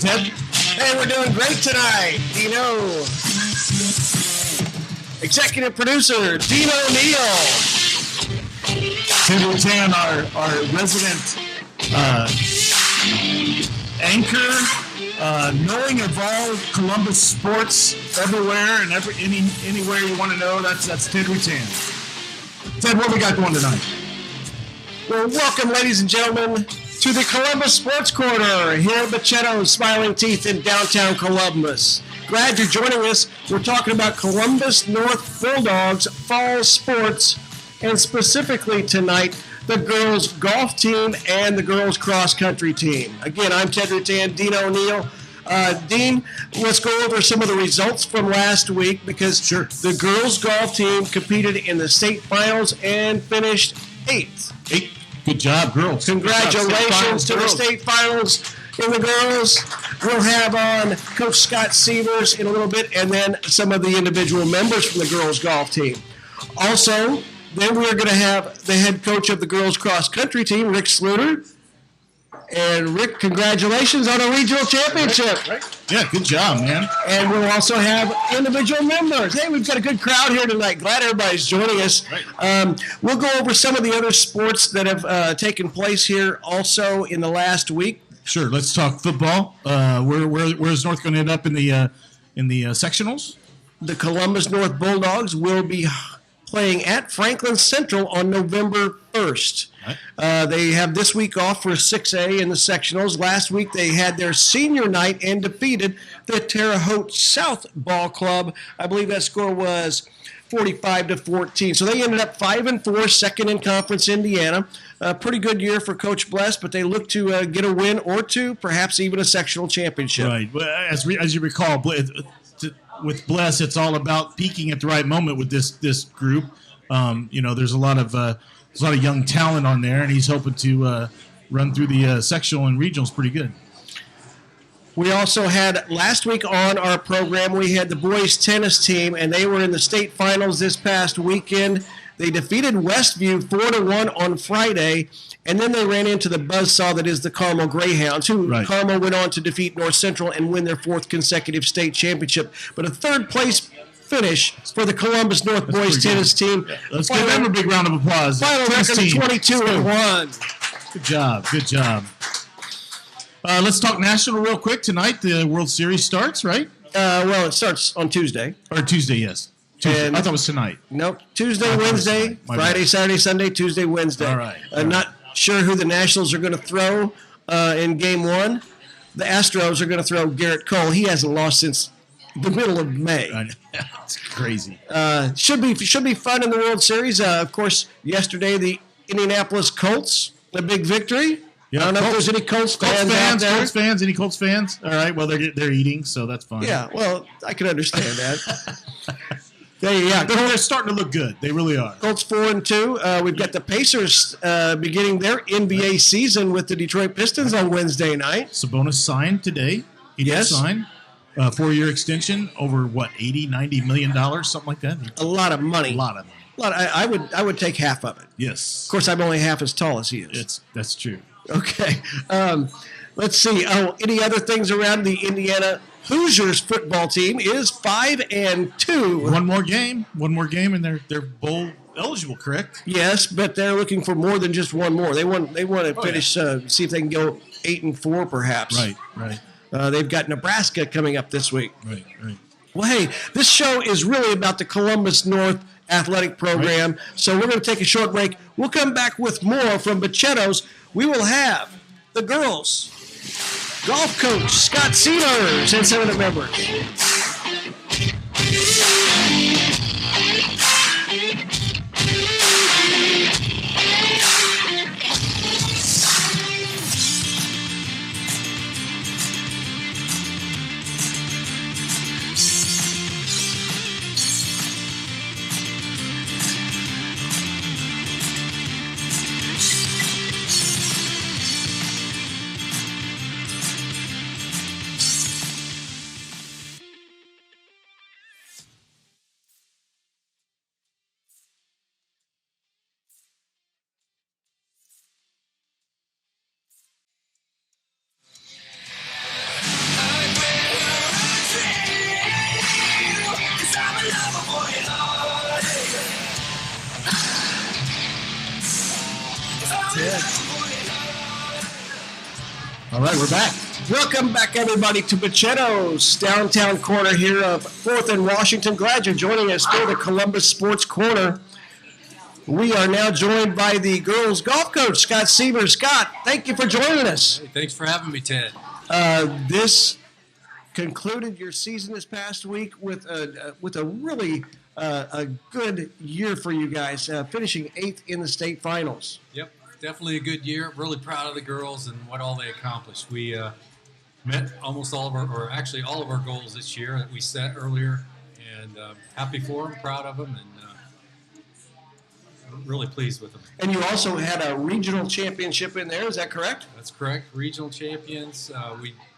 Ted? Hey, we're doing great tonight. Dino. Executive producer, Dino Neal. Ted Tan, our resident anchor, knowing of all Columbus sports everywhere and anywhere you want to know. That's Ted Tan. Ted, what we got going tonight? Well, welcome, ladies and gentlemen, to the Columbus Sports Corner here at Bachetto's Smiling Teeth in downtown Columbus. Glad you're joining us. We're talking about Columbus North Bulldogs fall sports, and specifically tonight, the girls golf team and the girls cross country team. Again, I'm Ted Rutan, Dean O'Neill. Dean, let's go over some of the results from last week because the girls golf team competed in the state finals and finished 8th. Good job, girls. Congratulations to the state finals in the girls. We'll have on Coach Scott Severs in a little bit, and then some of the individual members from the girls golf team. Also, then we're going to have the head coach of the girls cross country team, Rick Sluter. And Rick, congratulations on a regional championship. Right. Yeah, good job, man. And we'll also have individual members. Hey, we've got a good crowd here tonight. Glad everybody's joining us. Right. We'll go over some of the other sports that have taken place here also in the last week. Sure. Let's talk football. Where's North going to end up in the sectionals? The Columbus North Bulldogs will be playing at Franklin Central on November 1st. Right. They have this week off for 6A in the sectionals. Last week they had their senior night and defeated the Terre Haute South Ball Club. I believe that score was 45-14. So they ended up 5-4, second in Conference Indiana. A pretty good year for Coach Bless, but they look to get a win or two, perhaps even a sectional championship. Right. Well, as you recall, with Bless, it's all about peaking at the right moment with this group. There's a lot of young talent on there, and he's hoping to run through the sectional and regionals pretty good. We also had last week on our program, we had the boys tennis team, and they were in the state finals this past weekend. They defeated Westview 4-1 on Friday, and then they ran into the buzzsaw that is the Carmel Greyhounds, who Carmel went on to defeat North Central and win their 4th consecutive state championship. But a third-place finish for the Columbus North boys tennis team. Yeah. Let's give them a big round of applause. Final record of 22-1. Good job. Let's talk national real quick tonight. The World Series starts, right? Well, it starts on Tuesday. Or Tuesday, yes. Tuesday. I thought it was tonight. Nope. Tuesday, Wednesday, Friday, Saturday, Sunday, Tuesday, Wednesday. All right. I'm not sure who the Nationals are going to throw in Game 1. The Astros are going to throw Garrett Cole. He hasn't lost since the middle of May. It's crazy. Should be fun in the World Series. Of course, yesterday the Indianapolis Colts, a big victory. Yeah, I don't know if there's any Colts fans out there. Any Colts fans? All right, well, they're eating, so that's fine. Yeah, well, I can understand that. They're starting to look good. They really are. Colts 4-2. We've got the Pacers beginning their NBA season with the Detroit Pistons on Wednesday night. Sabonis signed today. He did sign. 4-year extension over, $80-90 million, something like that? A lot of money. I would take half of it. Yes. Of course, I'm only half as tall as he is. That's true. Okay. Let's see. Any other things around the Indiana Hoosiers football team is 5-2. One more game, and they're bowl eligible, correct? Yes, but they're looking for more than just one more. They want to finish, see if they can go 8-4, perhaps. Right. They've got Nebraska coming up this week. Right. Well, hey, this show is really about the Columbus North athletic program, right. So we're going to take a short break. We'll come back with more from Bachetto's. We will have the girls golf coach Scott Severs and some of the members. right, we're back. Welcome back, everybody, to Bachetto's downtown corner here of 4th and Washington. Glad you're joining us for the Columbus Sports Corner. We are now joined by the girls' golf coach, Scott Sievers. Scott, thank you for joining us. Hey, thanks for having me, Ted. This concluded your season this past week with a really a good year for you guys, finishing 8th in the state finals. Yep, definitely a good year. Really proud of the girls and what all they accomplished. We met almost all of our goals this year that we set earlier, and happy for them, proud of them, and really pleased with them. And you also had a regional championship in there, is that correct? That's correct. Regional champions.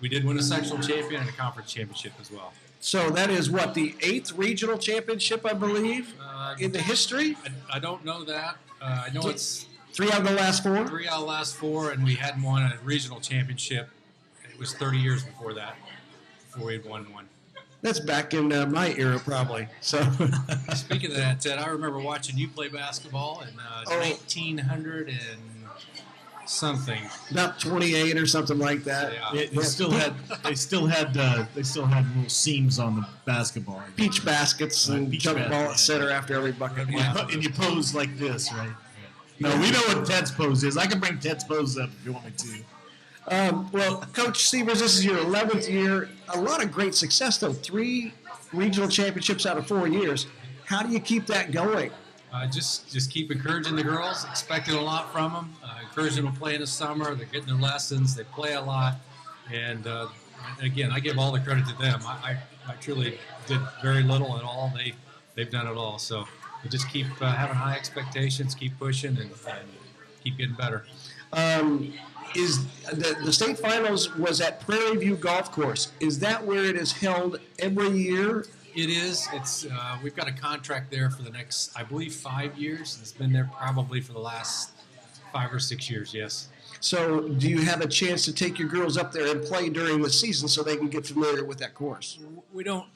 We did win a sectional champion and a conference championship as well. So that is what, the 8th regional championship, I believe, in the history? I don't know that. I know it's 3 out of the last 4? 3 out of the last 4, and we hadn't won a regional championship. It was 30 years before that, before we had won one. That's back in my era, probably. So, Speaking of that, Ted, I remember watching you play basketball in 1900 and something. about 28 or something like that. Yeah. They still had little seams on the basketball. Beach baskets and beach jump ball basket. at center after every bucket. And you pose like this, right? No, we know what Ted's pose is. I can bring Ted's pose up if you want me to. Well, Coach Sievers, this is your 11th year. A lot of great success, though. 3 regional championships out of 4 years. How do you keep that going? Just keep encouraging the girls, expecting a lot from them, encouraging them to play in the summer. They're getting their lessons. They play a lot. And, again, I give all the credit to them. I truly did very little at all. They've done it all. So we just keep having high expectations, keep pushing, and keep getting better. Is the state finals was at Prairie View Golf Course. Is that where it is held every year? It is. It's we've got a contract there for the next, I believe, 5 years. It's been there probably for the last 5 or 6 years. Yes. So, do you have a chance to take your girls up there and play during the season so they can get familiar with that course? We don't.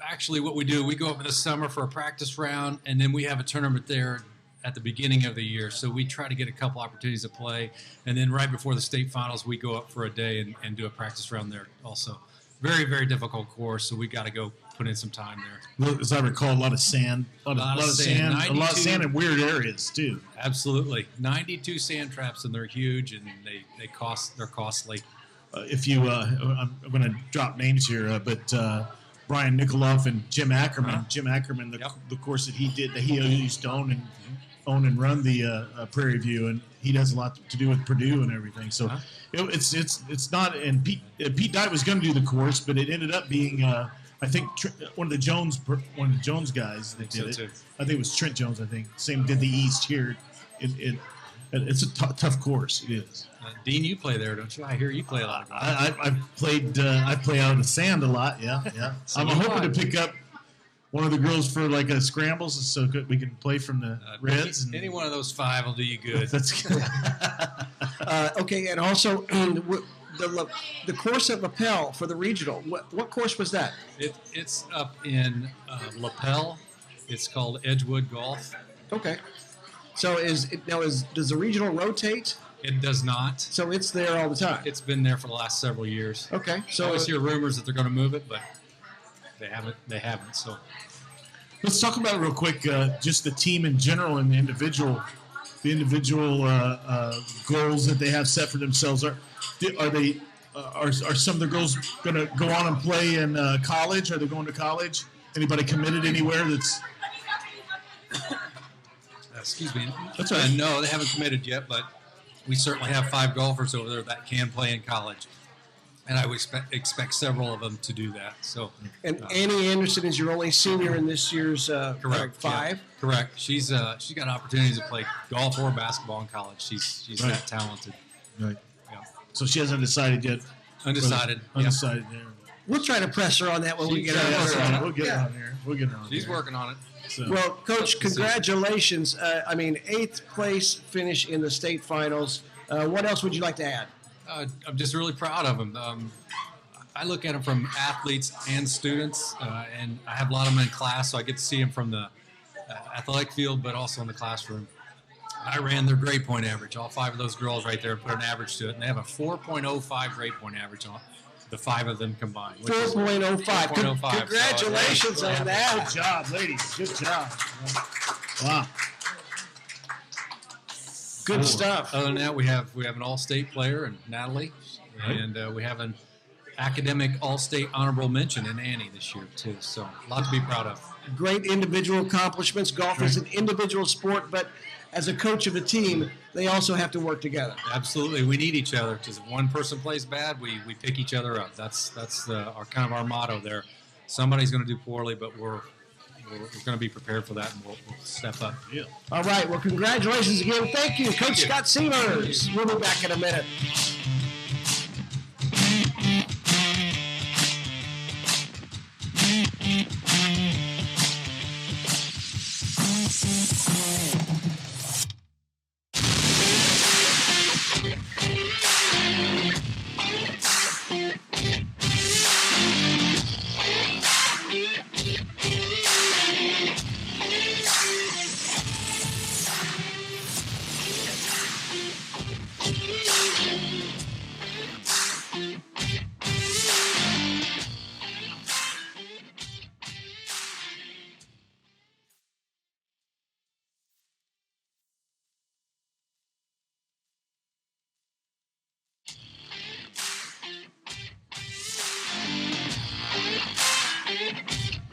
Actually, what we do, we go up in the summer for a practice round, and then we have a tournament there at the beginning of the year. So we try to get a couple opportunities to play, and then right before the state finals, we go up for a day and do a practice round there also. Very, very difficult course, so we got to go put in some time there. Well, as I recall, a lot of sand, a lot of sand, a lot of sand in weird areas too. Absolutely, 92 sand traps, and they're huge, and they're costly. If you, I'm going to drop names here, but Brian Nikoloff and Jim Ackerman. Uh-huh. Jim Ackerman, the course that he used to own and run the Prairie View, and he does a lot to do with Purdue and everything. So it's not. And Pete Dye was going to do the course, but it ended up being I think one of the Jones guys that did it. Too. I think it was Trent Jones. I think same did the East here. It's a tough course. It is. Dean, you play there, don't you? I hear you play a lot of golf. I've played. I play out in the sand a lot. Yeah. So I'm hoping to pick up one of the girls for like a scrambles, so we can play from the reds. Any one of those 5 will do you good. That's good. Okay, and also the course at Lapel for the regional. What course was that? It's up in Lapel. It's called Edgewood Golf. Okay. So does the regional rotate? It does not. So it's there all the time. It's been there for the last several years. Okay. I So always hear rumors that they're going to move it, but they haven't. So Let's talk about it real quick. Just the team in general and the individual goals that they have set for themselves. Are some of the girls going to go on and play in college? Are they going to college? Anybody committed anywhere? excuse me. That's all right. No, they haven't committed yet, but we certainly have 5 golfers over there that can play in college. And I would expect several of them to do that. So, and Annie Anderson is your only senior in this year's correct. 5. Yeah, correct. She's got opportunities to play golf or basketball in college. She's Right. that talented. Right. Yeah. So she hasn't decided yet. Undecided. Undecided there. We'll try to press her on that when we get Yeah, her. that's on. right. We'll get her on here. We'll get her on. She's here. working on it. So, Well, Coach, congratulations. 8th place finish in the state finals. What else would you like to add? I'm just really proud of them. I look at them from athletes and students, and I have a lot of them in class, so I get to see them from the athletic field, but also in the classroom. I ran their grade point average. All 5 of those girls right there put an average to it, and they have a 4.05 grade point average on the 5 of them combined. 4.05. 4.05. Congratulations So, on that. Good job, ladies. Good job. Wow. Good stuff. Other than that, we have an all-state player in Natalie, and we have an academic all-state honorable mention in Annie this year too. So a lot to be proud of. Great individual accomplishments. Golf is an individual sport, but as a coach of a team, they also have to work together. Absolutely, we need each other because if one person plays bad, we pick each other up. That's our kind of our motto there. Somebody's going to do poorly, but we're going to be prepared for that, and we'll step up. Yeah. All right. Well, congratulations again. Thank you, Coach Scott Seamers. We'll be back in a minute.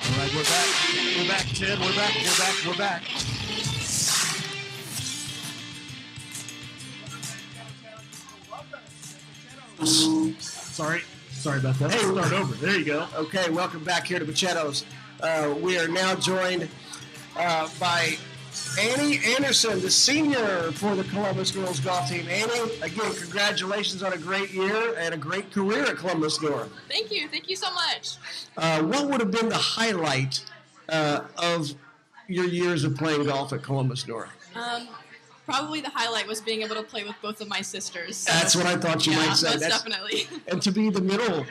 All right, we're back. We're back, Ted. We're back. Sorry about that. Hey, start over. There you go. Okay, welcome back here to Bachetto's. We are now joined by Annie Anderson, the senior for the Columbus girls golf team. Annie, again, congratulations on a great year and a great career at Columbus North. Thank you so much. What would have been the highlight of your years of playing golf at Columbus North? Probably the highlight was being able to play with both of my sisters. So, That's what I thought you might say. Most definitely. And to be the middle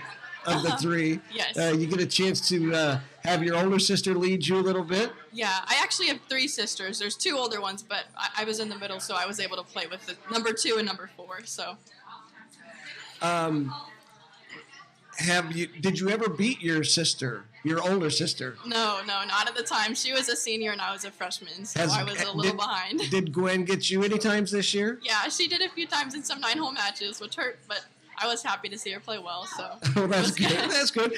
of the three, Yes. You get a chance to have your older sister lead you a little bit. Yeah, I actually have 3 sisters. There's 2 older ones, but I was in the middle, so I was able to play with the number 2 and number 4. So. Did you ever beat your sister, your older sister? No, not at the time. She was a senior and I was a freshman, so I was a little behind. Did Gwen get you any times this year? Yeah, she did a few times in some 9-hole matches, which hurt, but I was happy to see her play well. So. Oh, that's good. That's good.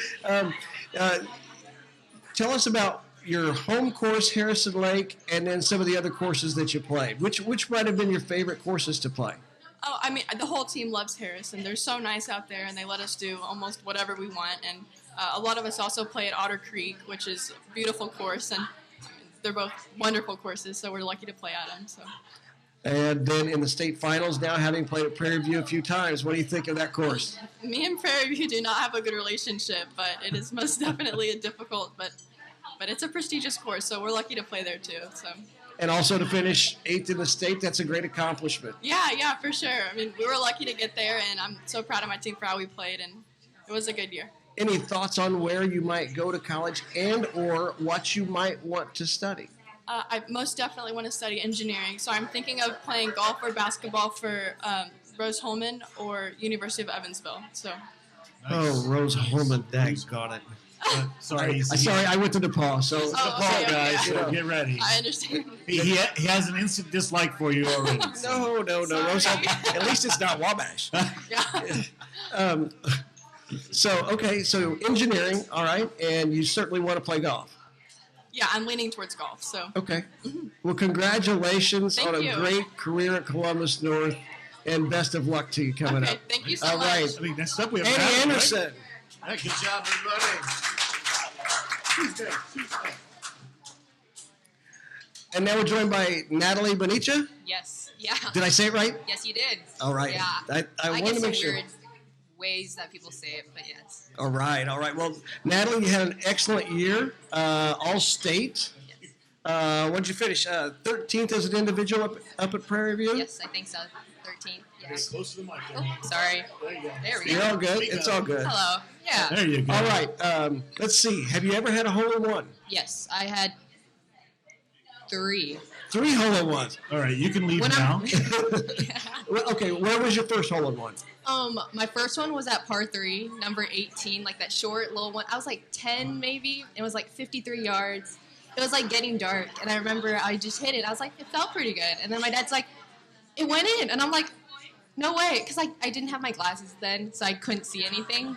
Tell us about your home course, Harrison Lake, and then some of the other courses that you played. Which might have been your favorite courses to play? Oh, I mean, the whole team loves Harrison. They're so nice out there, and they let us do almost whatever we want. And a lot of us also play at Otter Creek, which is a beautiful course, and they're both wonderful courses, so we're lucky to play at them. So. And then in the state finals now, having played at Prairie View a few times, what do you think of that course? Me and Prairie View do not have a good relationship, but it is most definitely a difficult, but it's a prestigious course, so we're lucky to play there too. So. And also to finish 8th in the state, that's a great accomplishment. Yeah, for sure. I mean, we were lucky to get there, and I'm so proud of my team for how we played, and it was a good year. Any thoughts on where you might go to college and or what you might want to study? I most definitely want to study engineering, so I'm thinking of playing golf or basketball for Rose Holman or University of Evansville. So. Nice. Oh, Rose Holman, got it. Sorry, I went to DePaul, so okay, guys. okay. So get ready. I understand. He has an instant dislike for you already. No. Rose Holman. At least it's not Wabash. Yeah. So engineering, all right, and you certainly want to play golf. Yeah, I'm leaning towards golf. So. Okay. Well, congratulations Thank on you. a great career at Columbus North, and best of luck to you coming Okay, up. thank you so All much. right. I think next up we have Annie Natalie, Anderson. Right? All right, good job, everybody. And now we're joined by Natalie Benicia. Yes. Yeah. Did I say it right? Yes, you did. All right. Yeah. I I wanted get to some make sure. weird ways that people say it, but yes. All right. Well, Natalie, you had an excellent year, all state. What did you finish? 13th as an individual up at Prairie View? Yes, I think so. 13. Yes. Close to the mic. Oh, sorry. There you go. There we You're go. all good. It's all good. Hello. Yeah. There you go. All right. Let's see. Have you ever had a hole in one? Yes, I had 3. 3 hole-in-ones. All right, you can leave When now. Okay, where was your first hole-in-one? My first one was at par 3, number 18, like that short little one. I was like 10 maybe. It was like 53 yards. It was like getting dark, and I remember I just hit it. I was like, it felt pretty good. And then my dad's like, it went in, and I'm like, no way, because I didn't have my glasses then, so I couldn't see anything.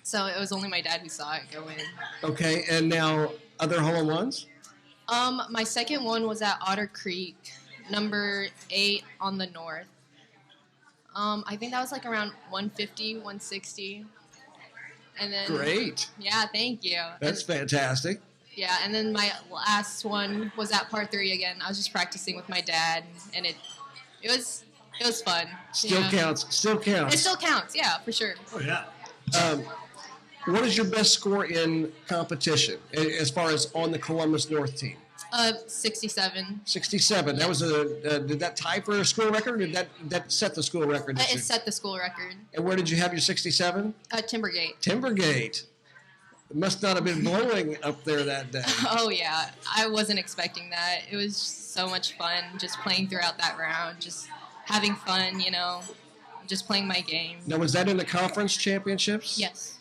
So it was only my dad who saw it go in. Okay, and now other hole-in-ones? My second one was at Otter Creek, number 8 on the north. I think that was like around 150, 160. And then Great. Yeah, thank you. That's fantastic. Yeah, and then my last one was at par 3 again. I was just practicing with my dad, and it was fun. Still yeah. counts. Still It counts. still counts, yeah, for sure. Oh yeah. What is your best score in competition as far as on the Columbus North team? 67. 67. That was did that tie for a school record, or did that set the school record? this It year? set the school record. And where did you have your 67? Timbergate. Timbergate. It must not have been blowing up there that day. Oh, yeah. I wasn't expecting that. It was so much fun just playing throughout that round, just having fun, just playing my game. Now, was that in the conference championships? Yes.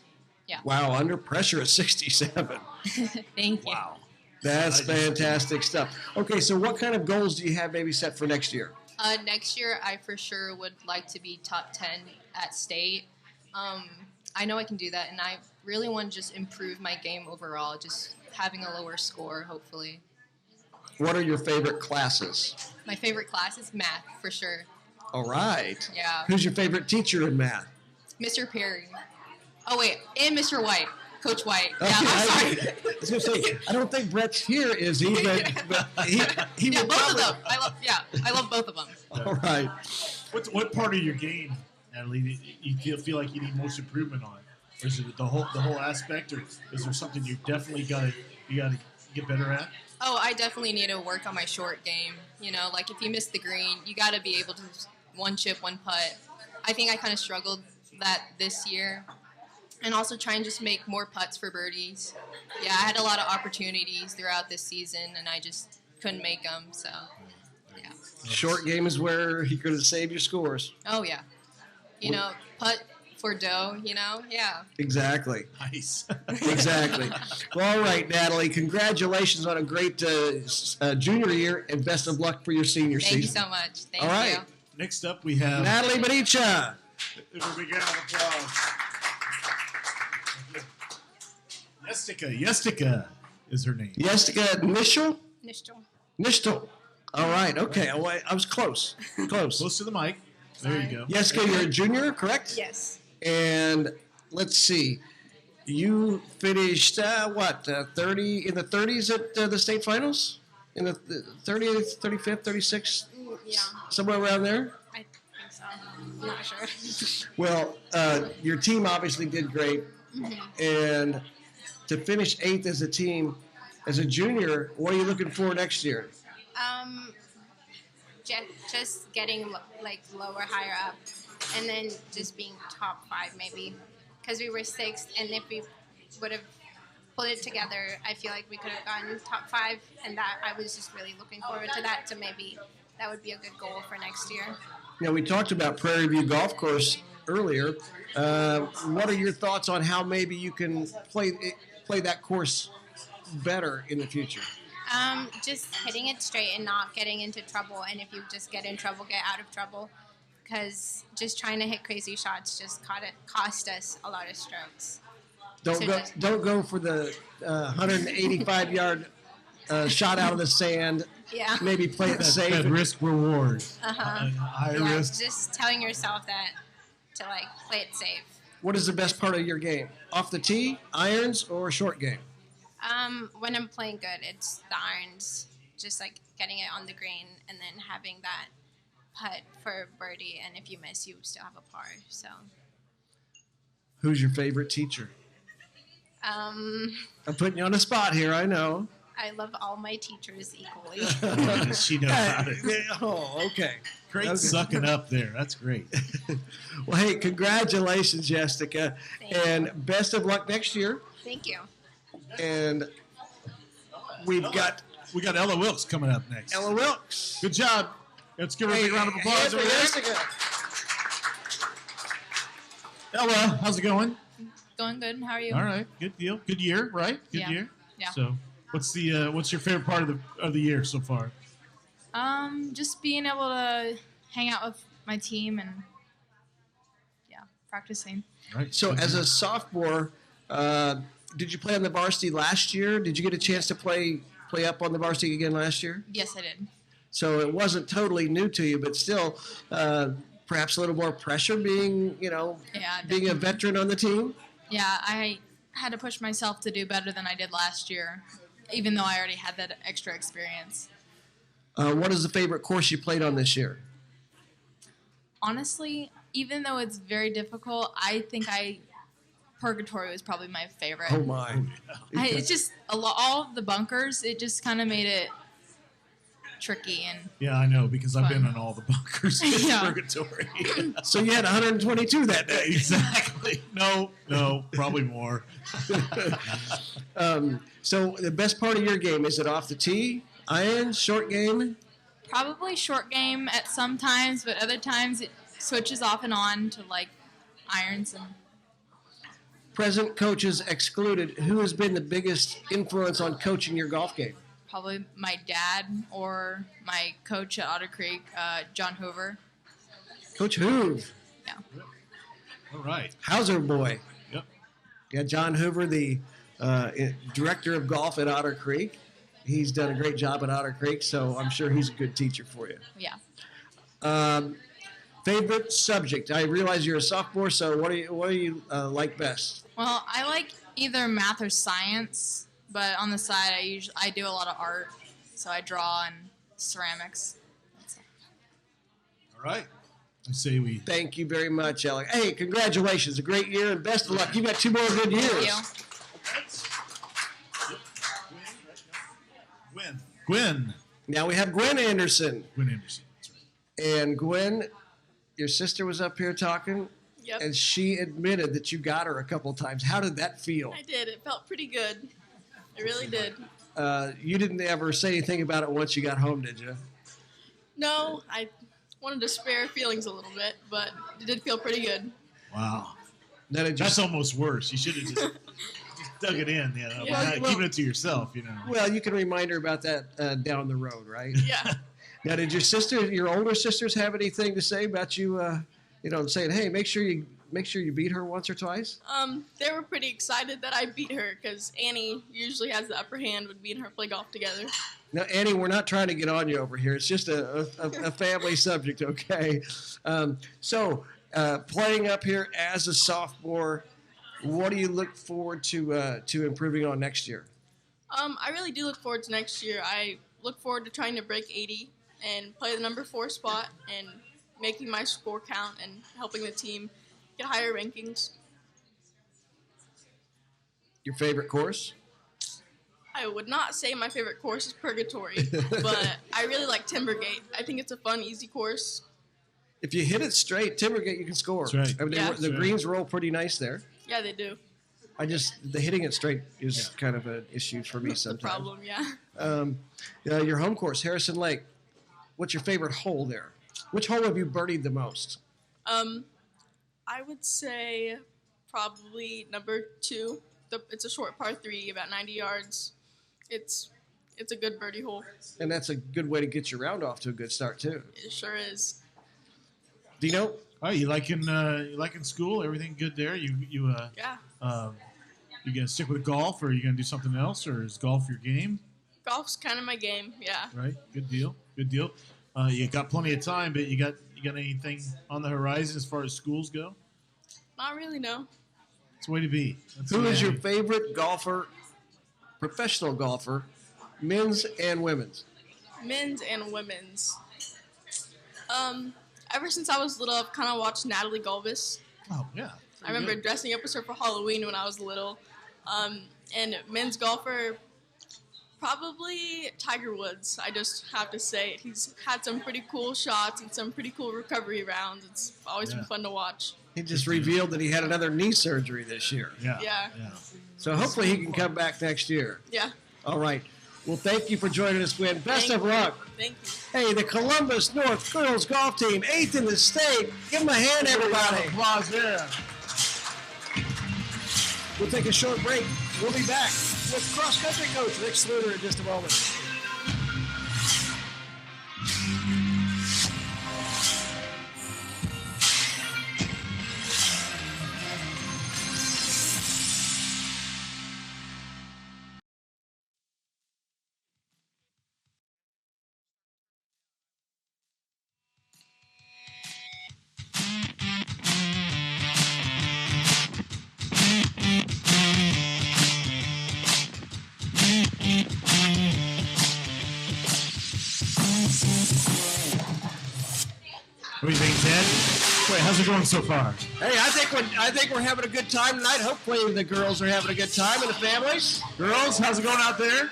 Yeah. Wow, under pressure at 67. Thank you. Wow. That's fantastic stuff. Okay, so what kind of goals do you have maybe set for next year? Next year, I for sure would like to be top 10 at state. I know I can do that, and I really want to just improve my game overall, just having a lower score, hopefully. What are your favorite classes? My favorite class is math, for sure. All right. Yeah. Who's your favorite teacher in math? Mr. Perry. Oh, wait, and Mr. White. Coach White. Yeah, Okay, I'm sorry. I was going to say, I don't think Brett's here, is he? But he Yeah, would both of probably- them. I love both of them. All right. What part of your game, Natalie, you feel like you need most improvement on? Or is it the whole aspect, or is there something you definitely gotta get better at? Oh, I definitely need to work on my short game. Like if you miss the green, you got to be able to one chip, one putt. I think I kind of struggled that this year. And also try and just make more putts for birdies. Yeah, I had a lot of opportunities throughout this season, and I just couldn't make them. So, yeah. Short game is where he could have saved your scores. Oh, yeah. Putt for dough, Yeah. Exactly. Nice. Exactly. Well, all right, Natalie, congratulations on a great junior year, and best of luck for your senior Thank you season. so much. Thank All right. you. Next up, we have Natalie Benicia. Give her a big round of applause. Yestica is her name. Jessica Nischel? Nishtel. Nischel. All right, okay. I was close. Close. Close to the mic. There you go. Jessica, you're a junior, correct? Yes. And let's see. You finished, 30 in the 30s at the state finals? In the 30th, 35th, 36th? Yeah, Somewhere around there? I think so. I'm not sure. Well, your team obviously did great. And to finish 8th as a team, as a junior, what are you looking for next year? Just getting lower, higher up, and then just being top 5 maybe, because we were 6th, and if we would have pulled it together, I feel like we could have gotten top 5, and that I was just really looking forward to that. So maybe that would be a good goal for next year. We talked about Prairie View Golf Course earlier. What are your thoughts on how maybe you can play that course better in the future? Just hitting it straight and not getting into trouble. And if you just get in trouble, get out of trouble. Because just trying to hit crazy shots just cost us a lot of strokes. Don't go for the 185-yard shot out of the sand. Yeah. Maybe play it safe. That risk reward. Uh-huh. High Yeah, risk. just telling yourself that to play it safe. What is the best part of your game? Off the tee, irons, or short game? When I'm playing good, it's the irons, just getting it on the green and then having that putt for birdie. And if you miss, you still have a par. So, Who's your favorite teacher? I'm putting you on the spot here, I know. I love all my teachers equally. She knows how to. Oh, okay. Great Okay. sucking up there. That's great. Well, hey, congratulations, Jessica. Thank you. And best of luck next year. Thank you. And we've got we got Ella Wilkes coming up next. Ella Wilkes. Good job. Let's give her a big round of applause. Over there. Ella, how's it going? Going good. How are you? All right, good deal. Good year, right? Good year. Yeah. So, what's your favorite part of the year so far? Just being able to hang out with my team and practicing. All right. So, as a sophomore, did you play on the varsity last year? Did you get a chance to play up on the varsity again last year? Yes, I did. So it wasn't totally new to you, but still, perhaps a little more pressure being a veteran on the team. Yeah, I had to push myself to do better than I did last year, even though I already had that extra experience. What is the favorite course you played on this year? Honestly, even though it's very difficult, I think Purgatory was probably my favorite. Oh my! It's just all of the bunkers. It just kind of made it tricky and. Yeah, I know because I've been fun. in all the bunkers in Purgatory. So you had 122 that day. Exactly. No, probably more. So the best part of your game, is it off the tee, iron, short game? Probably short game at some times, but other times it switches off and on to like irons and. Present coaches excluded, who has been the biggest influence on coaching your golf game? Probably my dad or my coach at Otter Creek, John Hoover. Coach Hoove. Yeah. All right. Hauser boy. Yep. Yeah, John Hoover, the director of golf at Otter Creek. He's done a great job at Otter Creek, so I'm sure he's a good teacher for you. Yeah. Favorite subject? I realize you're a sophomore, so what do you like best? Well, I like either math or science, but on the side I do a lot of art, so I draw and ceramics. All right. I say we. Thank you very much, Alex. Hey, congratulations. A great year and best of luck. You've got 2 more good years. Thank you. Gwen. Now we have Gwen Anderson. Gwen Anderson. That's right. And Gwen, your sister was up here talking, Yep. and she admitted that you got her a couple times. How did that feel? I did. It felt pretty good. It really did. You didn't ever say anything about it once you got home, did you? No, I wanted to spare feelings a little bit, but it did feel pretty good. Wow. Then it That's just, almost worse. You should have just dug it in, Yeah. keeping it to yourself, well, you can remind her about that down the road, right? Yeah. Now, did your older sisters have anything to say about you, saying, hey, make sure you beat her once or twice? They were pretty excited that I beat her because Annie usually has the upper hand when me and her play golf together. Now, Annie, we're not trying to get on you over here. It's just a family subject, okay? So, playing up here as a sophomore, what do you look forward to improving on next year? I really do look forward to next year. I look forward to trying to break 80 and play the number 4 spot and making my score count and helping the team get higher rankings. Your favorite course? I would not say my favorite course is Purgatory, but I really like Timbergate. I think it's a fun, easy course. If you hit it straight, Timbergate, you can score. That's right. I mean, Yeah. the greens roll pretty nice there. Yeah, they do. The hitting it straight is kind of an issue for me The sometimes. problem, yeah. Your home course, Harrison Lake. What's your favorite hole there? Which hole have you birdied the most? I would say probably number 2. It's a short par 3, about 90 yards. It's a good birdie hole. And that's a good way to get your round off to a good start too. It sure is. Dino? Oh, you liking school? Everything good there? Yeah. You gonna stick with golf, or are you gonna do something else, or is golf your game? Golf's kind of my game, yeah. Right. Good deal. You got plenty of time, but you got anything on the horizon as far as schools go? Not really, no. It's the way to be. Who is your favorite golfer, professional golfer, men's and women's? Men's and women's. Ever since I was little, I've kind of watched Natalie Gulbis. Oh yeah. I remember dressing up as her for Halloween when I was little. And men's golfer, probably Tiger Woods. I just have to say it. He's had some pretty cool shots and some pretty cool recovery rounds. It's always been fun to watch. He just revealed that he had another knee surgery this year. Yeah. Yeah. So hopefully he can come back next year. Yeah. All right. Well, thank you for joining us, Gwen. Best of luck. Thank you. Hey, the Columbus North girls golf team, 8th in the state. Give them a hand, everybody. Applause there. We'll take a short break. We'll be back with cross-country coach Rick Sluter in just a moment. What do you think, Ted? Wait, how's it going so far? Hey, I think we're having a good time tonight. Hopefully the girls are having a good time and the families. Girls, how's it going out there?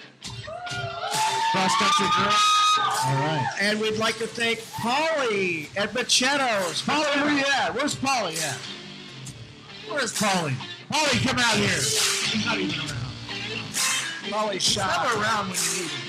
Cross country girls. All right. And we'd like to thank Polly at Machetto's. Polly, where you at? Where's Polly at? Where's Polly? Polly, come out here. He's not even around. Polly's He's shot. never around when you need him.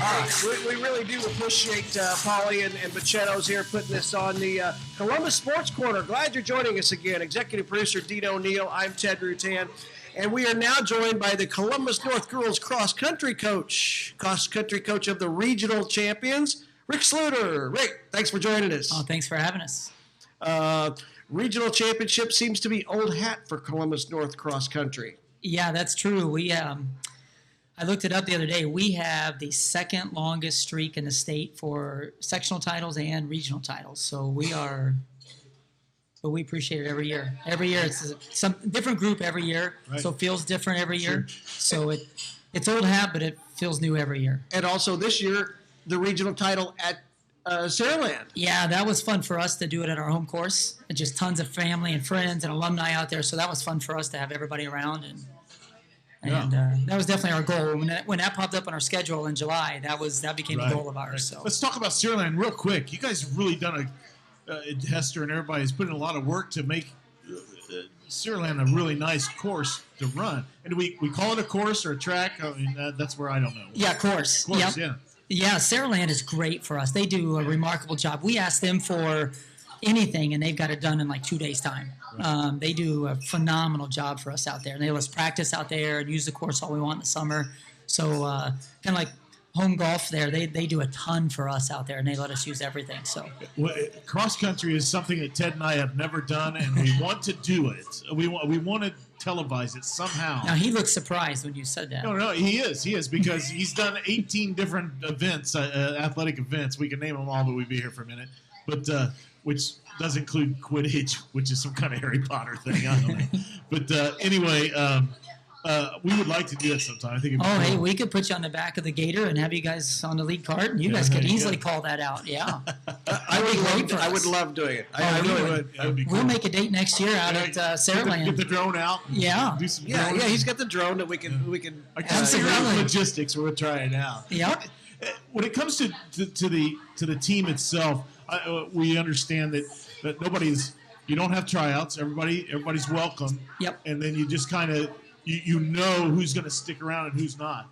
All right, we really do appreciate Polly and Machetto's here putting this on the Columbus Sports Corner. Glad you're joining us again. Executive producer Dean O'Neill. I'm Ted Rutan. And we are now joined by the Columbus North girls cross-country coach of the regional champions, Rick Sluter. Rick, thanks for joining us. Oh, thanks for having us. Regional championship seems to be old hat for Columbus North cross-country. Yeah, that's true. I looked it up the other day. We have the second longest streak in the state for sectional titles and regional titles. So but we appreciate it every year. Every year it's some different group every year, Right. so it feels different every year. Sure. So it's old hat, but it feels new every year. And also this year, the regional title at Saraland. Yeah, that was fun for us to do it at our home course. And just tons of family and friends and alumni out there. So that was fun for us to have everybody around and that was definitely our goal. When that popped up on our schedule in July, that became a goal of ours. So Let's talk about Saraland real quick. You guys have really done Hester and everybody has put in a lot of work to make Saraland a really nice course to run. And we call it a course or a track? I mean, that's where I don't know. yeah, course. Course, Yep. yeah. Yeah, Saraland is great for us. They do a remarkable job. We ask them for anything, and they've got it done in like 2 days' time. Right. They do a phenomenal job for us out there. And they let us practice out there and use the course all we want in the summer. So kind of like home golf there, they do a ton for us out there, and they let us use everything. So Cross country is something that Ted and I have never done, and we want to do it. We want to televise it somehow. now he looks surprised when you said that. No, he is because he's done 18 different events, athletic events. We can name them all, but we'd be here for a minute. But which does include Quidditch, which is some kind of Harry Potter thing. I don't know. But anyway, we would like to do it sometime. I think. Hey, we could put you on the back of the Gator and have you guys on the lead card, and you guys could easily call that out. Yeah, I would love doing it. I we really would. would. That would be cool. we'll make a date next year out at Saraland. Get the drone out. Yeah. Do some Yeah, drone. yeah, he's got the drone that we can. I can figure out Absolutely. logistics. We'll try it out. Yep. When it comes to the team itself, we understand that you don't have tryouts. Everybody's welcome. Yep. And then you just kind of you know who's going to stick around and who's not.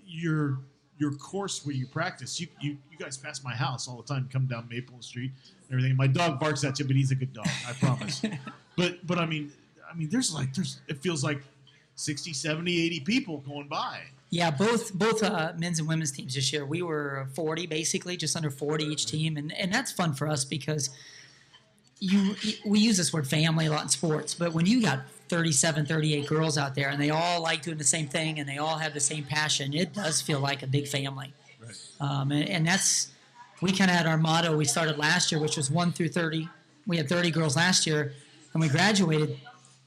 Your course where you practice, you guys pass my house all the time. Come down Maple Street and everything. My dog barks at you, but he's a good dog. I promise. but I mean, there's it feels like 60, 70, 80 people going by. Yeah, both men's and women's teams this year. We were 40, basically, just under 40 each team. And that's fun for us because we use this word family a lot in sports. But when you got 37, 38 girls out there and they all like doing the same thing and they all have the same passion, it does feel like a big family. Right. And that's – we kind of had our motto we started last year, which was 1 through 30. We had 30 girls last year, and we graduated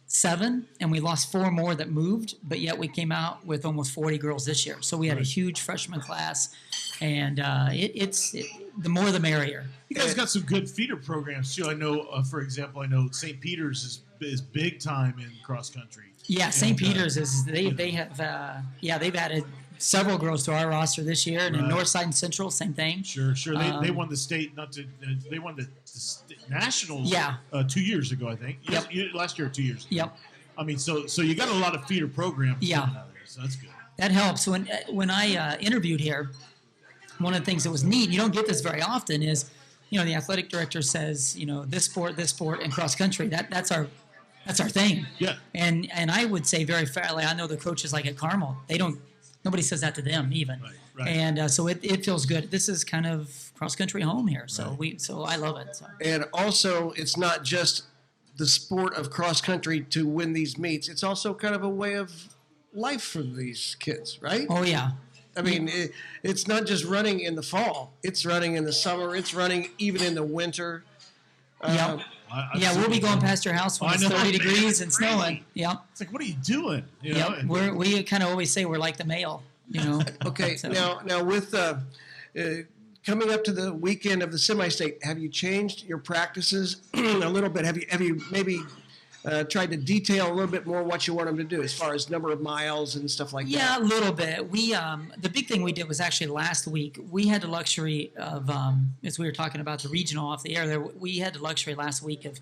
7, and we lost 4 more that moved, but yet we came out with almost 40 girls this year. So we had a huge freshman class, and the more the merrier. You guys got some good feeder programs too. I know, for example, St. Peter's is big time in cross country. Yeah, St. Peter's they've added several girls to our roster this year, and in Northside and Central, same thing. Sure. They won the state. They won the nationals. 2 years ago, I think. Yep. Last year or 2 years ago. Yep. I mean, so you got a lot of feeder programs. Yeah. coming out of there, so that's good. that helps. When I interviewed here, one of the things that was neat, you don't get this very often, is, the athletic director says, this sport, and cross country. That's our thing. Yeah. And I would say very fairly, I know the coaches like at Carmel, nobody says that to them even. Right. And so it feels good. This is kind of cross country home here, so so I love it. So. And also, it's not just the sport of cross country to win these meets. It's also kind of a way of life for these kids, right? Oh yeah. I mean, it's not just running in the fall. It's running in the summer. It's running even in the winter. Yep. We'll be going past your house when it's 30 degrees and snowing. Yep. It's like, what are you doing? We kind of always say we're like the mail. Okay. So. Now with coming up to the weekend of the semi-state, have you changed your practices a little bit? Have you maybe tried to detail a little bit more what you want them to do as far as number of miles and stuff like that? Yeah, a little bit. We the big thing we did was actually last week. We had the luxury of, as we were talking about the regional off the air there, we had the luxury last week of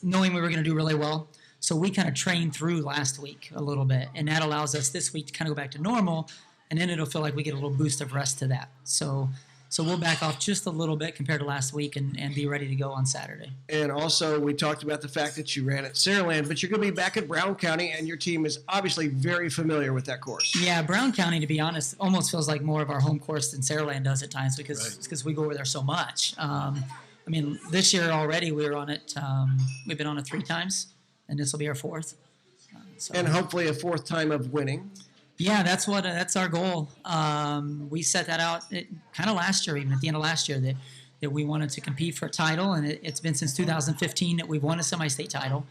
knowing we were going to do really well. So we kind of trained through last week a little bit, and that allows us this week to kind of go back to normal, and then it'll feel like we get a little boost of rest to that. So we'll back off just a little bit compared to last week and be ready to go on Saturday. And also, we talked about the fact that you ran at Saraland, but you're going to be back at Brown County, and your team is obviously very familiar with that course. Yeah, Brown County, to be honest, almost feels like more of our home course than Saraland does at times because we go over there so much. This year already we were on it. We've been on it 3 times, and this will be our 4th. And hopefully a 4th time of winning. Yeah, that's our goal. We set that out kind of last year, even at the end of last year, that we wanted to compete for a title, and it's been since 2015 that we've won a semi-state title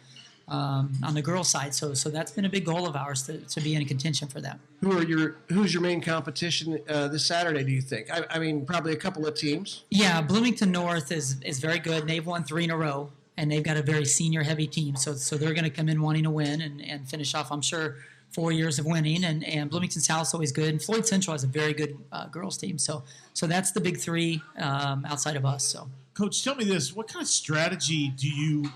on the girls' side. So that's been a big goal of ours to be in contention for that. Who's your main competition this Saturday? Do you think? I mean, probably a couple of teams. Yeah, Bloomington North is very good, and they've won 3 in a row, and they've got a very senior-heavy team. So they're going to come in wanting to win and finish off, I'm sure, 4 years of winning, and Bloomington South's always good, and Floyd Central has a very good girls team. So that's the big 3 outside of us. So, Coach, tell me this: what kind of strategy do you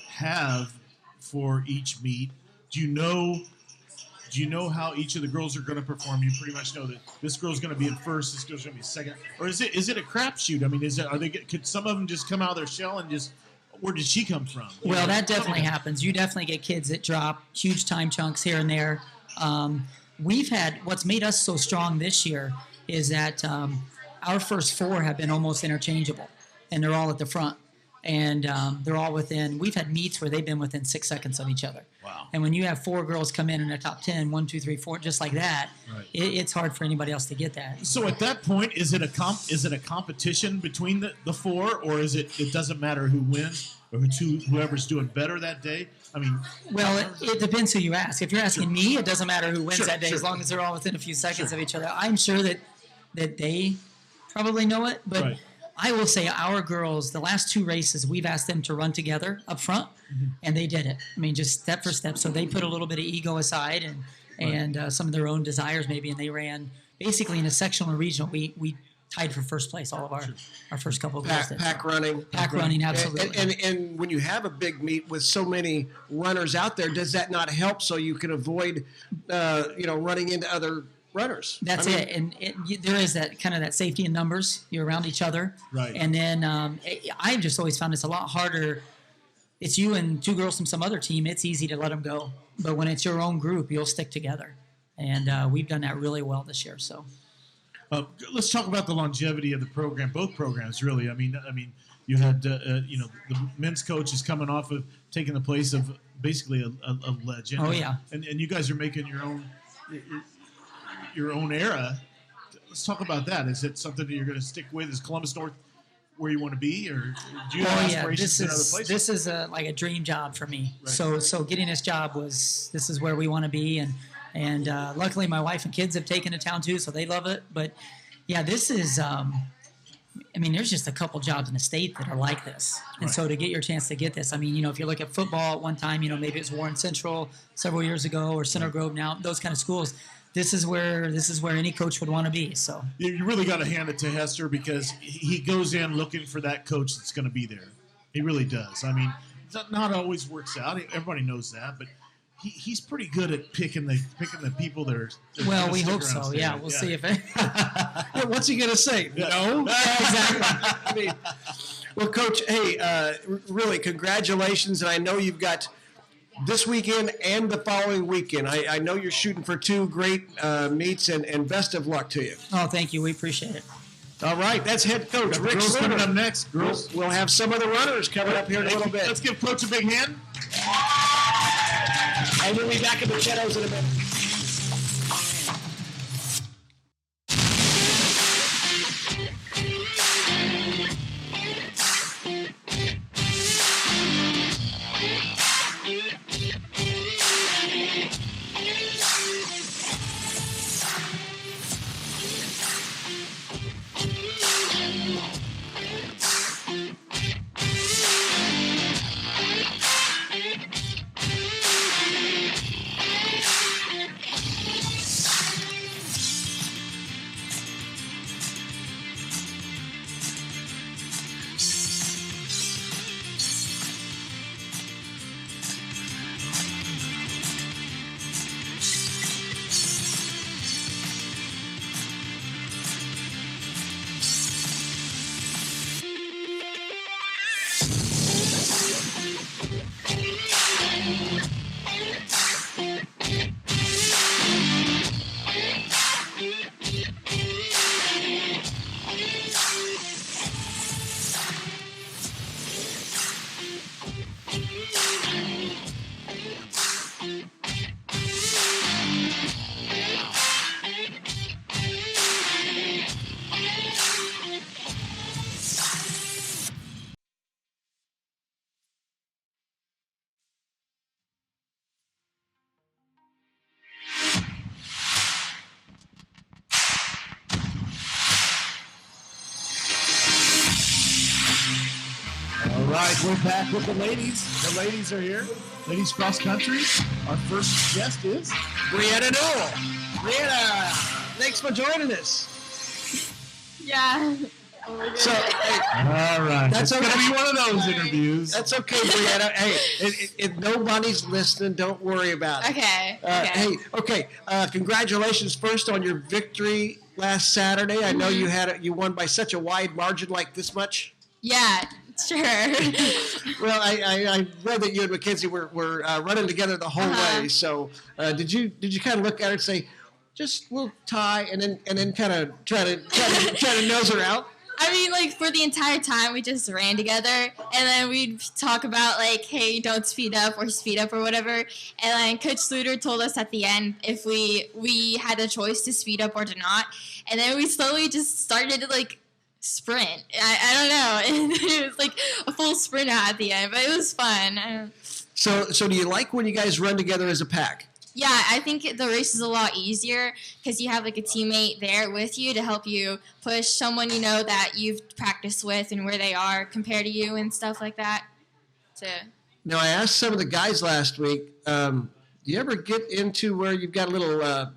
have for each meet? Do you know how each of the girls are going to perform? You pretty much know that this girl's going to be in first, this girl's going to be second, or is it a crapshoot? I mean, could some of them just come out of their shell and just? Where did she come from? Well, that definitely happens. You definitely get kids that drop huge time chunks here and there. We've had what's made us so strong this year is that our first 4 have been almost interchangeable, and they're all at the front, and they're all within. We've had meets where they've been within 6 seconds of each other. Wow! And when you have 4 girls come in the top 10, 1, 2, 3, 4, just like that, right. It's hard for anybody else to get that. So at that point, is it a competition between the 4, or is it doesn't matter who wins or whoever's doing better that day? I mean, well, it depends who you ask. If you're asking me, it doesn't matter who wins that day sure. as long as they're all within a few seconds of each other. I'm sure that they probably know it, but right. I will say our girls, the last 2 races, we've asked them to run together up front, and they did it. I mean, just step for step. So they put a little bit of ego aside and some of their own desires maybe, and they ran basically in a sectional and regional. We tied for first place all of our first couple of girls. Pack running. Pack running, absolutely. And when you have a big meet with so many runners out there, does that not help so you can avoid, running into other runners? That's it. And there is that kind of that safety in numbers. You're around each other. Right. And then I've just always found it's a lot harder. It's you and 2 girls from some other team. It's easy to let them go. But when it's your own group, you'll stick together. And we've done that really well this year. So. Let's talk about the longevity of the program. Both programs, really. I mean, you had the men's coach is coming off of taking the place of basically a legend. Oh yeah. And you guys are making your own era. Let's talk about that. Is it something that you're going to stick with? Is Columbus North where you want to be, or do you have aspirations in other places? This is like a dream job for me. Right. So getting this job this is where we want to be, and luckily my wife and kids have taken to town too, so they love it. But yeah, this is. There's just a couple jobs in the state that are like this, and so to get your chance to get this, if you look at football at one time, maybe it was Warren Central several years ago or Center Grove now, those kind of schools. This is where any coach would want to be. So you really got to hand it to Hester because he goes in looking for that coach that's going to be there. He really does. Not always works out. Everybody knows that, but he's pretty good at picking the people that are. Well, we hope so. Yeah, we'll see if it. Yeah, what's he going to say? No? Exactly. I mean, well, Coach, hey, really, congratulations. And I know you've got this weekend and the following weekend. I know you're shooting for 2 great meets, and best of luck to you. Oh, thank you. We appreciate it. All right, that's head coach Rick Girls Sliver. coming up next. Girls. We'll have some of the runners coming up here in a little bit. Let's give Coach a big hand. And we'll be back in the shadows in a minute. All right, we're back with the ladies. The ladies are here. Ladies cross country. Our first guest is Brianna Newell. Brianna, thanks for joining us. Yeah. So, hey, all right. That's It's okay. gonna be one of those interviews. that's okay, Brianna. Hey, if nobody's listening, don't worry about it. Okay. Hey, okay. Congratulations first on your victory last Saturday. I know you won by such a wide margin, like this much. Yeah, sure. Well, I read that you and Mackenzie were running together the whole way. So did you kind of look at her and say, just we'll tie, and then kind of try to nose her out? I mean, like, for the entire time, we just ran together, and then we'd talk about, like, hey, don't speed up or whatever. And then Coach Sluter told us at the end if we had a choice to speed up or to not. And then we slowly just started to, like, sprint. I don't know. And it was, like, a full sprint out at the end, but it was fun. So do you like when you guys run together as a pack? Yeah, I think the race is a lot easier because you have like a teammate there with you to help you push someone you know that you've practiced with and where they are compared to you and stuff like that. Now, I asked some of the guys last week, do you ever get into where you've got a little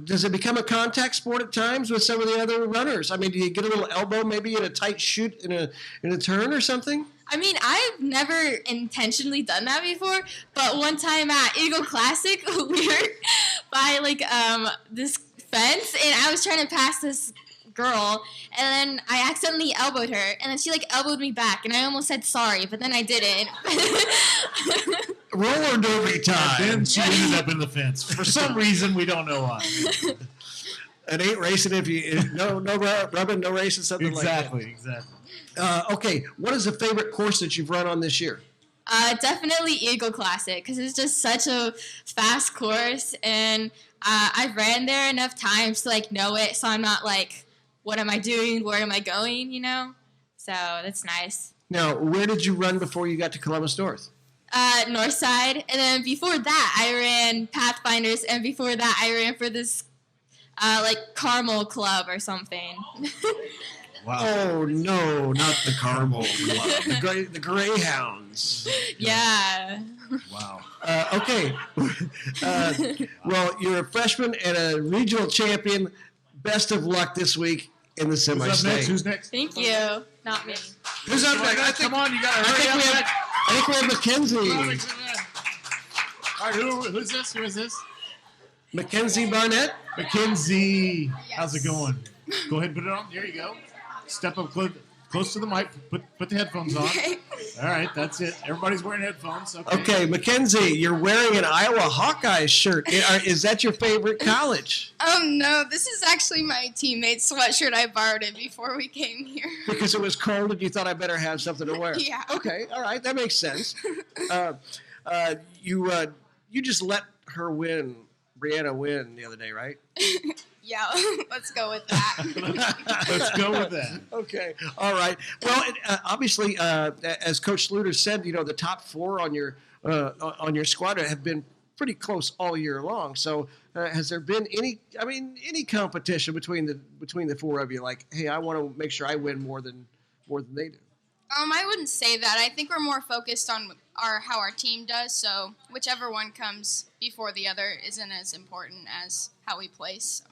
does it become a contact sport at times with some of the other runners? I mean, do you get a little elbow maybe in a tight shoot in a turn or something? I mean, I've never intentionally done that before, but one time at Eagle Classic, we were by like this fence, and I was trying to pass this girl, and then I accidentally elbowed her, and then she like elbowed me back, and I almost said sorry, but then I didn't. Roller derby time. Then she ended up in the fence for some reason we don't know why. It ain't racing if you no rubbing, no racing, something Exactly. like that. Okay, what is the favorite course that you've run on this year? Definitely Eagle Classic because it's just such a fast course, and I've ran there enough times to like know it, so I'm not like, what am I doing? Where am I going? You know, so that's nice. Now, where did you run before you got to Columbus North? North Side, and then before that I ran Pathfinders, and before that I ran for this like Carmel Club or something. Wow. Oh no, not the Carmel Club, the Greyhounds. Yeah. Wow. Okay. Well, you're a freshman and a regional champion. Best of luck this week in the semi-state. Who's next? Thank you. Not me. Who's up next? Come on, you got to hurry up. I think we have Mackenzie. All right, who's this? Who is this? Mackenzie Barnett. Mackenzie. How's it going? Go ahead and put it on. There you go. Step up close to the mic. Put the headphones on. All right, that's it. Everybody's wearing headphones. Okay, Mackenzie, you're wearing an Iowa Hawkeyes shirt. Is that your favorite college? No, this is actually my teammate's sweatshirt. I borrowed it before we came here. Because it was cold and you thought I better have something to wear. Yeah. Okay, all right, that makes sense. You just let her win, Brianna win the other day, right? Yeah, let's go with that. Let's go with that. Okay, all right. Well, obviously, as Coach Sluter said, the top four on your squad have been pretty close all year long. So, has there been any competition between the four of you? Like, hey, I want to make sure I win more than they do. I wouldn't say that. I think we're more focused on how our team does. So whichever one comes before the other isn't as important as how we place. So.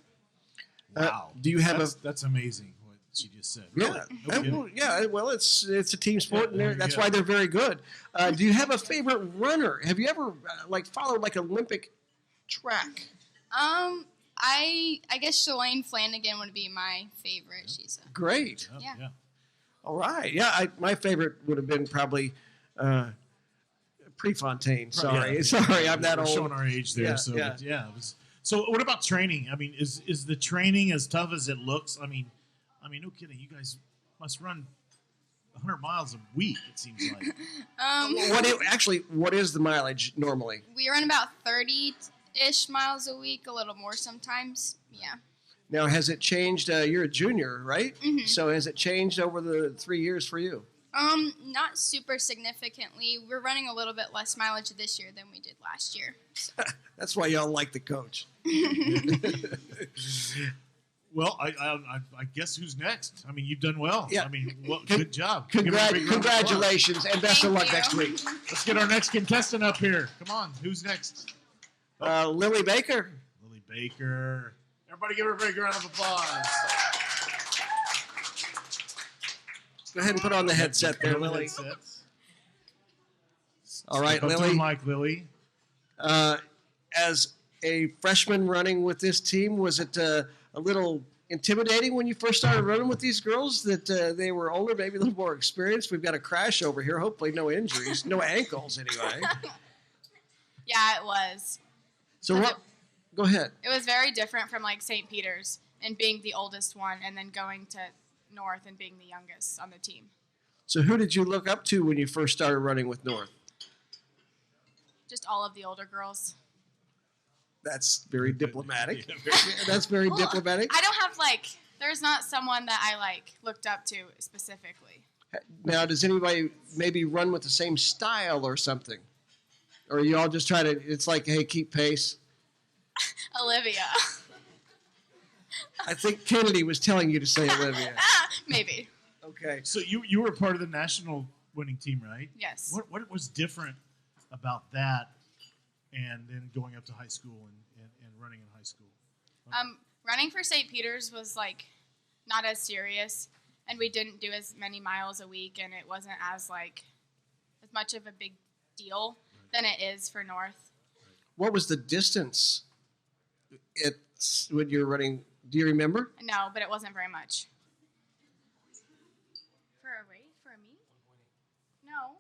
Wow. Do you have that's amazing what she just said. Yeah, Okay. well, it's a team sport, Yeah, and that's why they're very good. Do you have a favorite runner? Have you ever followed Olympic track? I guess Shalane Flanagan would be my favorite. She's Great. Yeah. All right. Yeah, my favorite would have been probably Prefontaine. Sorry, I'm that We're old. showing our age there. Yeah. So what about training? I mean, is the training as tough as it looks? I mean, no kidding. You guys must run 100 miles a week. It seems like. What is the mileage normally? We run about 30-ish miles a week, a little more sometimes. Yeah. Now, has it changed? You're a junior, right? Mm-hmm. So has it changed over the 3 years for you? Not super significantly. We're running a little bit less mileage this year than we did last year. So. That's why y'all like the coach. Well, I guess who's next? I mean, you've done well. Yeah. I mean, good job. Congratulations, and best of luck next week. Let's get our next contestant up here. Come on, who's next? Lily Baker. Lily Baker. Everybody give her a big round of applause. Go ahead and put on the headset there, Lily. All right, Step up to Lily. the mic, Lily. As a freshman running with this team, was it a little intimidating when you first started running with these girls that they were older, maybe a little more experienced? We've got a crash over here. Hopefully no injuries, no ankles anyway. Yeah, it was. So what? Go ahead. It was very different from St. Peter's and being the oldest one and then going to North and being the youngest on the team. So who did you look up to when you first started running with North? Just all of the older girls. That's very diplomatic. That's very diplomatic. I don't have there's not someone that I looked up to specifically. Now, does anybody maybe run with the same style or something? Or you all just try to, it's like, hey, keep pace? Olivia. I think Kennedy was telling you to say Olivia. Maybe. Okay. So you were part of the national winning team, right? Yes. What was different about that and then going up to high school and running in high school? Running for St. Peter's was not as serious, and we didn't do as many miles a week, and it wasn't as much of a big deal than it is for North. What was the distance when you were running? Do you remember? No, but it wasn't very much. For me? No.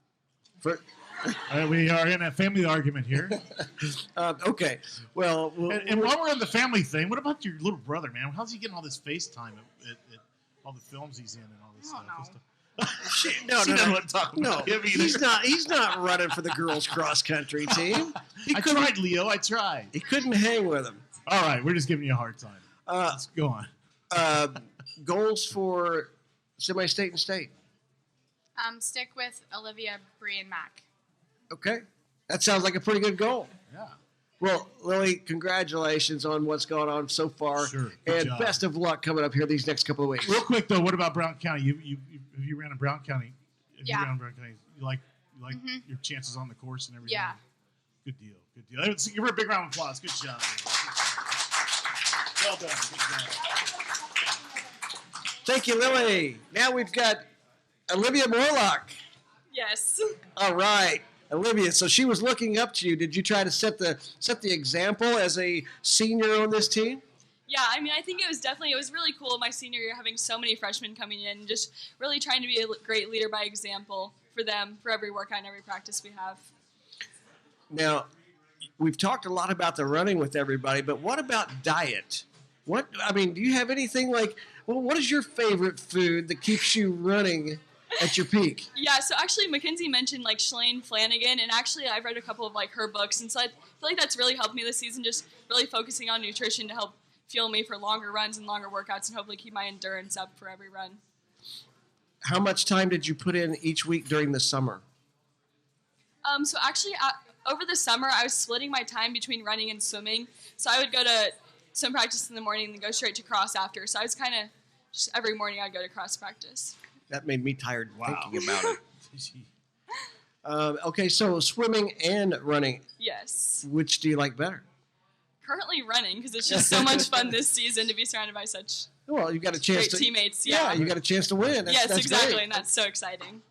We are in a family argument here. Okay. Well, and while we're on the family thing, what about your little brother, man? How's he getting all this FaceTime at all the films he's in and all this stuff? No, She doesn't want to talk about him either. He's not running for the girls cross country team. I tried, Leo. I tried. He couldn't hang with him. All right, we're just giving you a hard time. Let's go on. Goals for semi-state and state. Stick with Olivia, Bree, and Mac. Okay, that sounds like a pretty good goal. Yeah. Well, Lily, congratulations on what's going on so far, Sure. and job. best of luck coming up here these next couple of weeks. Real quick though, what about Brown County? Have you ran in Brown County? Have Yeah. you ran in Brown County? You like your chances on the course and everything? Yeah. Good deal. Good deal. Let's give her a big round of applause. Good job. Well done. Good job. Thank you, Lily. Now we've got Olivia Morlock. Yes. All right. Olivia, so she was looking up to you. Did you try to set the example as a senior on this team? Yeah, I mean, I think it was really cool my senior year having so many freshmen coming in and just really trying to be a great leader by example for them, for every workout and every practice we have. Now, we've talked a lot about the running with everybody, but what about diet? Do you have anything what is your favorite food that keeps you running at your peak? Yeah, so actually Mackenzie mentioned Shalane Flanagan, and actually I've read a couple of her books, and so I feel like that's really helped me this season, just really focusing on nutrition to help fuel me for longer runs and longer workouts and hopefully keep my endurance up for every run. How much time did you put in each week during the summer? So actually over the summer I was splitting my time between running and swimming, so I would go to swim practice in the morning and then go straight to cross after, so I was kind of just every morning I'd go to cross practice. That made me tired thinking about it. Okay, so swimming and running. Yes. Which do you like better? Currently running, because it's just so much fun this season to be surrounded by such you got a chance great teammates. Yeah, you got a chance to win. That's exactly, great. and that's so exciting.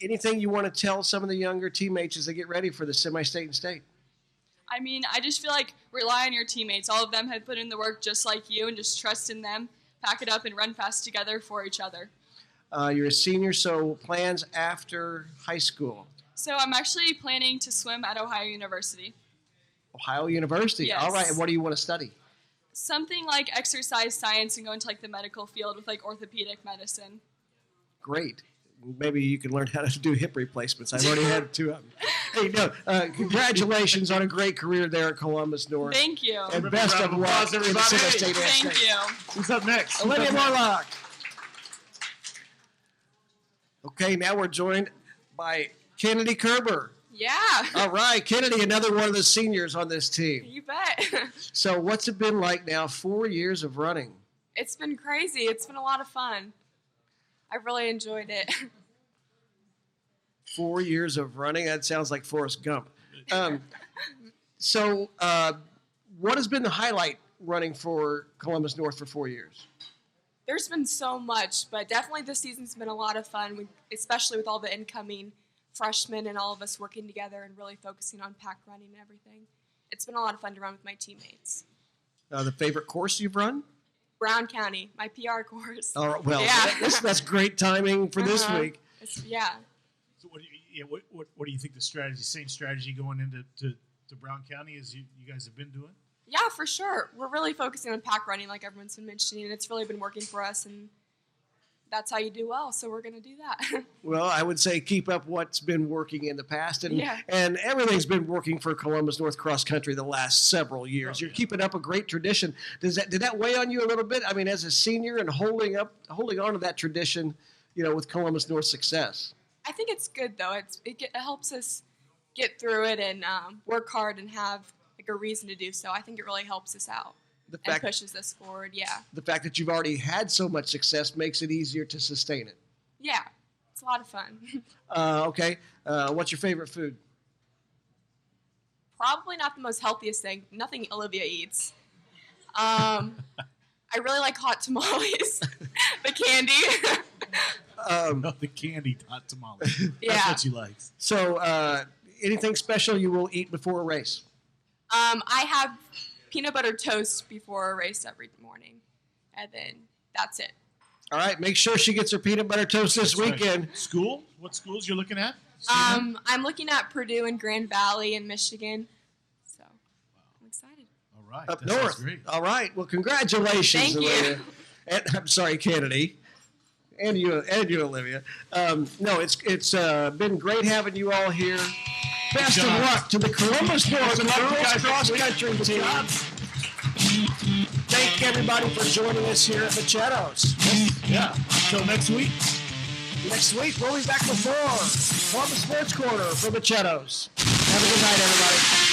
Anything you want to tell some of the younger teammates as they get ready for the semi-state and state? I mean, I just feel like rely on your teammates. All of them have put in the work just like you, and just trust in them. Pack it up and run fast together for each other. You're a senior, so plans after high school? So I'm actually planning to swim at Ohio University. Ohio University. Yes. All right. And what do you want to study? Something like exercise science and go into the medical field with orthopedic medicine. Great. Maybe you can learn how to do hip replacements. I've already had 2 of them. Hey, no, congratulations on a great career there at Columbus North. Thank you. And best of luck in the semi-state and Thank state. you. Who's up next? Olivia Morlock. Okay, now we're joined by Kennedy Kerber. Yeah. All right, Kennedy, another one of the seniors on this team. You bet. So what's it been like now, 4 years of running? It's been crazy. It's been a lot of fun. I've really enjoyed it. 4 years of running? That sounds like Forrest Gump. So what has been the highlight running for Columbus North for 4 years? There's been so much, but definitely this season's been a lot of fun, especially with all the incoming freshmen and all of us working together and really focusing on pack running and everything. It's been a lot of fun to run with my teammates. The favorite course you've run? Brown County, my PR course. All right, well, yeah. that's great timing for this week. Yeah. So what do you think the strategy, same strategy going into to Brown County as you guys have been doing? Yeah, for sure. We're really focusing on pack running like everyone's been mentioning, and it's really been working for us, and that's how you do well, so we're going to do that. Well, I would say keep up what's been working in the past, and everything's been working for Columbus North Cross Country the last several years. You're keeping up a great tradition. Did that weigh on you a little bit? I mean, as a senior and holding on to that tradition, with Columbus North success. I think it's good though. It helps us get through it and work hard and have a reason to do so. I think it really helps us out. And pushes us forward, yeah. The fact that you've already had so much success makes it easier to sustain it. Yeah, it's a lot of fun. Okay. What's your favorite food? Probably not the most healthiest thing. Nothing Olivia eats. I really like hot tamales. The candy. The candy hot tamales. Yeah. That's what she likes. So anything special you will eat before a race? I have peanut butter toast before a race every morning, and then that's it. All right, make sure she gets her peanut butter toast this weekend. Right. School? What schools you're looking at? I'm looking at Purdue and Grand Valley in Michigan, so I'm excited. All right, up north. Great. All right, well, congratulations, Thank Olivia. And, I'm sorry, Kennedy, and you, Olivia. No, it's been great having you all here. Best of luck to the Columbus North girls cross country team. Thank everybody for joining us here at Machetos. Yeah. Until next week. Next week, we'll be back with more Columbus Sports Corner for Machetos. Have a good night, everybody.